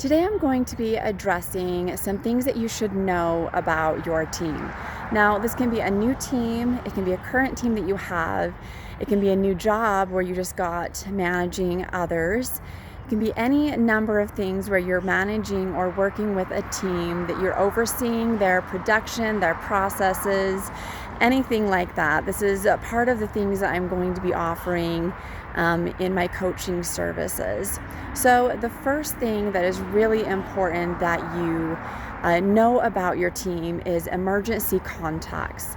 Today I'm going to be addressing some things that you should know about your team. Now, this can be a new team, it can be a current team that you have, it can be a new job where you just got managing others. It can be any number of things where you're managing or working with a team that you're overseeing their production, their processes, anything like that. This is a part of the things that I'm going to be offering in my coaching services. So the first thing that is really important that you know about your team is emergency contacts.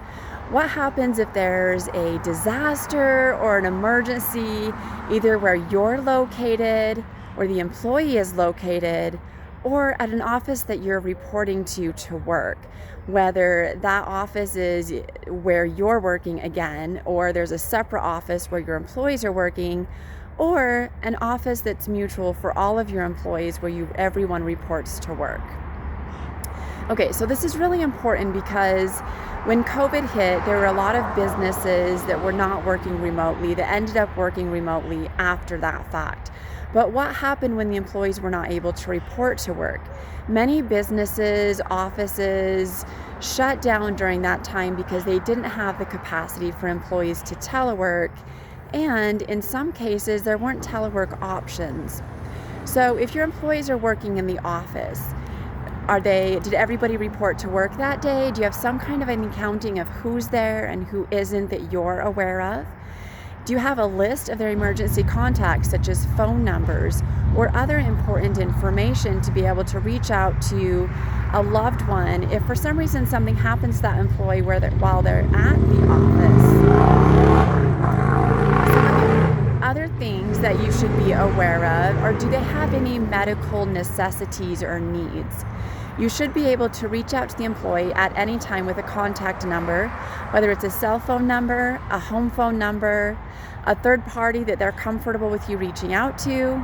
What happens if there's a disaster or an emergency, either where you're located, where the employee is located, or at an office that you're reporting to work, whether that office is where you're working again, or there's a separate office where your employees are working, or an office that's mutual for all of your employees where everyone reports to work. Okay, so this is really important because when COVID hit, there were a lot of businesses that were not working remotely that ended up working remotely after that fact. But what happened when the employees were not able to report to work? Many businesses, offices shut down during that time because they didn't have the capacity for employees to telework, and in some cases there weren't telework options. So if your employees are working in the office, did everybody report to work that day? Do you have some kind of an accounting of who's there and who isn't that you're aware of? Do you have a list of their emergency contacts, such as phone numbers or other important information to be able to reach out to a loved one if for some reason something happens to that employee while they're at the office? Other things that you should be aware of are, do they have any medical necessities or needs? You should be able to reach out to the employee at any time with a contact number, whether it's a cell phone number, a home phone number, a third party that they're comfortable with you reaching out to,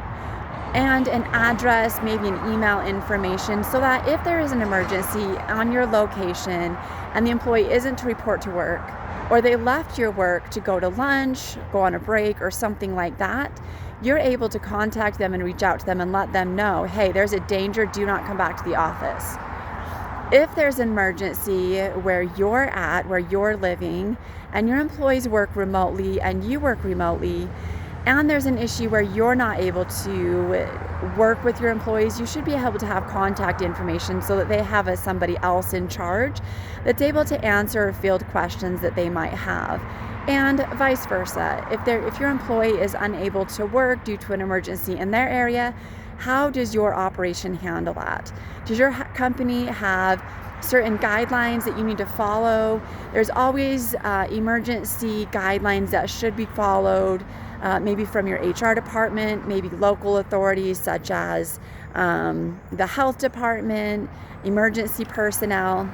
and an address, maybe an email information, so that if there is an emergency on your location and the employee isn't to report to work, or they left your work to go to lunch, go on a break, or something like that, you're able to contact them and reach out to them and let them know, hey, there's a danger, do not come back to the office. If there's an emergency where you're at, where you're living, and your employees work remotely and you work remotely, and there's an issue where you're not able to work with your employees, you should be able to have contact information so that they have somebody else in charge that's able to answer or field questions that they might have. And vice versa. If your employee is unable to work due to an emergency in their area, how does your operation handle that? Does your company have certain guidelines that you need to follow? There's always emergency guidelines that should be followed, maybe from your HR department, maybe local authorities such as the health department, emergency personnel.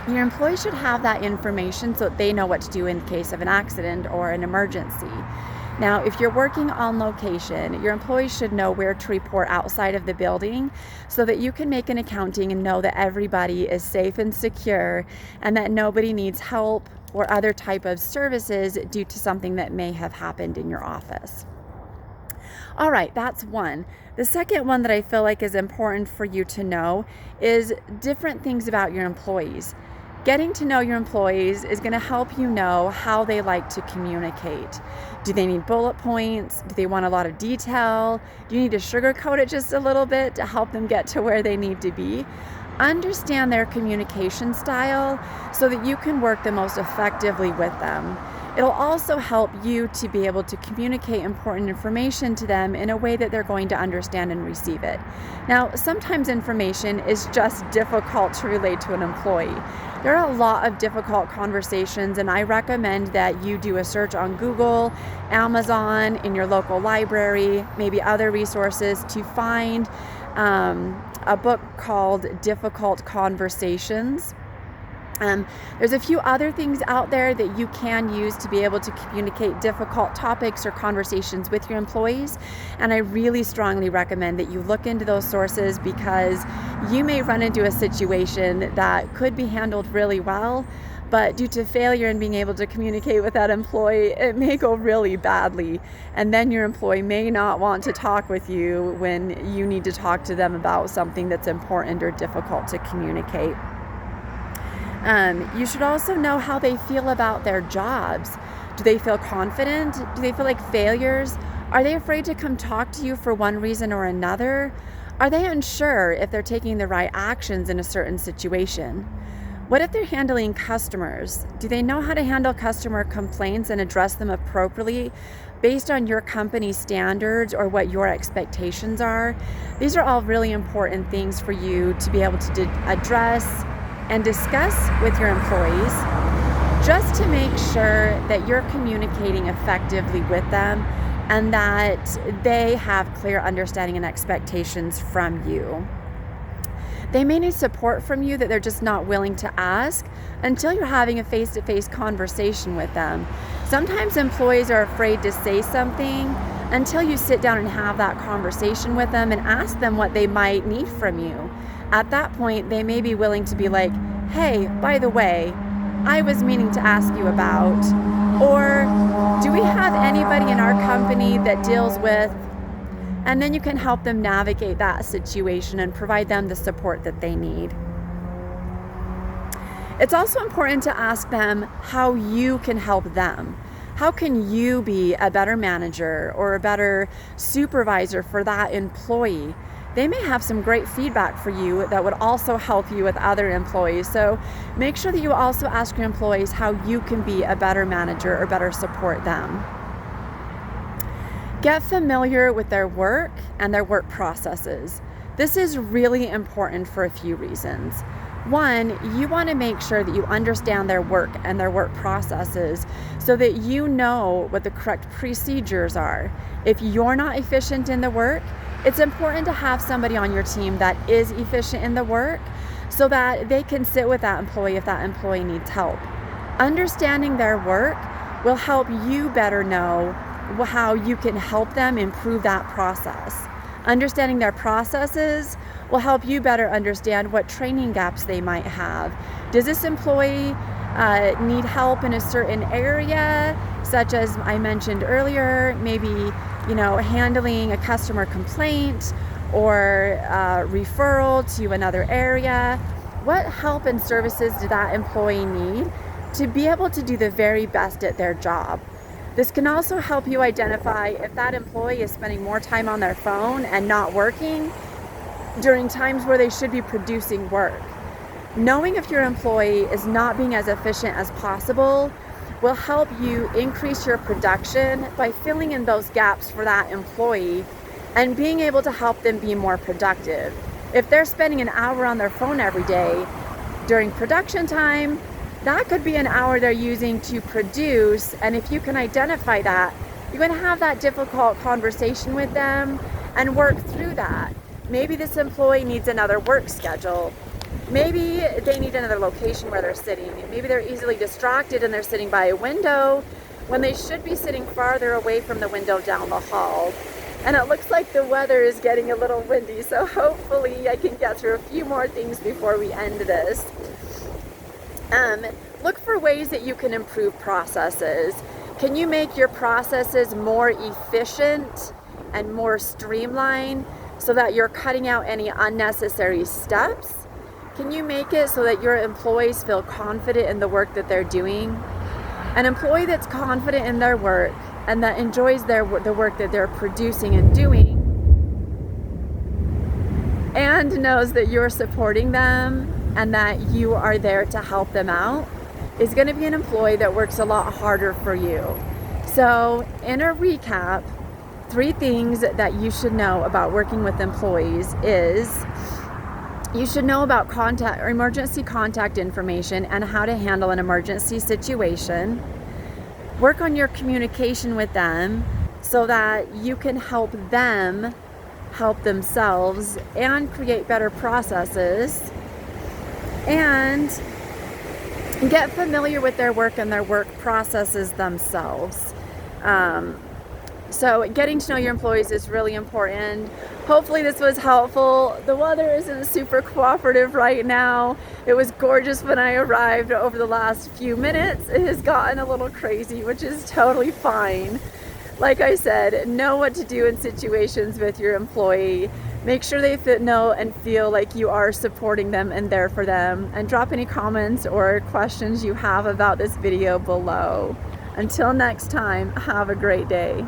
Your employees should have that information so that they know what to do in case of an accident or an emergency. Now, if you're working on location, your employees should know where to report outside of the building so that you can make an accounting and know that everybody is safe and secure and that nobody needs help or other type of services due to something that may have happened in your office. All right, that's one. The second one that I feel like is important for you to know is different things about your employees. Getting to know your employees is going to help you know how they like to communicate. Do they need bullet points? Do they want a lot of detail? Do you need to sugarcoat it just a little bit to help them get to where they need to be? Understand their communication style so that you can work the most effectively with them. It'll also help you to be able to communicate important information to them in a way that they're going to understand and receive it. Now, sometimes information is just difficult to relate to an employee. There are a lot of difficult conversations, and I recommend that you do a search on Google, Amazon, in your local library, maybe other resources to find a book called Difficult Conversations. There's a few other things out there that you can use to be able to communicate difficult topics or conversations with your employees, and I really strongly recommend that you look into those sources because you may run into a situation that could be handled really well, but due to failure in being able to communicate with that employee, it may go really badly. And then your employee may not want to talk with you when you need to talk to them about something that's important or difficult to communicate. You should also know how they feel about their jobs. Do they feel confident? Do they feel like failures? Are they afraid to come talk to you for one reason or another? Are they unsure if they're taking the right actions in a certain situation? What if they're handling customers? Do they know how to handle customer complaints and address them appropriately based on your company standards or what your expectations are? These are all really important things for you to be able to address and discuss with your employees, just to make sure that you're communicating effectively with them and that they have clear understanding and expectations from you. They may need support from you that they're just not willing to ask until you're having a face-to-face conversation with them. Sometimes employees are afraid to say something until you sit down and have that conversation with them and ask them what they might need from you. At that point, they may be willing to be like, hey, by the way, I was meaning to ask you about, or do we have anybody in our company that deals with, and then you can help them navigate that situation and provide them the support that they need. It's also important to ask them how you can help them. How can you be a better manager or a better supervisor for that employee? They may have some great feedback for you that would also help you with other employees. So make sure that you also ask your employees how you can be a better manager or better support them. Get familiar with their work and their work processes. This is really important for a few reasons. One, you want to make sure that you understand their work and their work processes so that you know what the correct procedures are. If you're not efficient in the work, it's important to have somebody on your team that is efficient in the work so that they can sit with that employee if that employee needs help. Understanding their work will help you better know how you can help them improve that process. Understanding their processes will help you better understand what training gaps they might have. Does this employee need help in a certain area, such as I mentioned earlier, maybe handling a customer complaint or referral to another area? What help and services do that employee need to be able to do the very best at their job? This can also help you identify if that employee is spending more time on their phone and not working during times where they should be producing work. Knowing if your employee is not being as efficient as possible will help you increase your production by filling in those gaps for that employee and being able to help them be more productive. If they're spending an hour on their phone every day during production time, that could be an hour they're using to produce, and if you can identify that, you can have that difficult conversation with them and work through that. Maybe this employee needs another work schedule. Maybe they need another location where they're sitting. Maybe they're easily distracted and they're sitting by a window when they should be sitting farther away from the window down the hall. And it looks like the weather is getting a little windy, so hopefully I can get through a few more things before we end this. Look for ways that you can improve processes. Can you make your processes more efficient and more streamlined so that you're cutting out any unnecessary steps? Can you make it so that your employees feel confident in the work that they're doing? An employee that's confident in their work and that enjoys the work that they're producing and doing and knows that you're supporting them and that you are there to help them out is going to be an employee that works a lot harder for you. So in a recap, 3 things that you should know about working with employees is you should know about contact or emergency contact information and how to handle an emergency situation. Work on your communication with them so that you can help them help themselves and create better processes. And get familiar with their work and their work processes themselves. So getting to know your employees is really important. Hopefully this was helpful. The weather isn't super cooperative right now. It was gorgeous when I arrived. Over the last few minutes, it has gotten a little crazy, which is totally fine. Like I said, know what to do in situations with your employee. Make sure they know and feel like you are supporting them and there for them. And drop any comments or questions you have about this video below. Until next time, have a great day.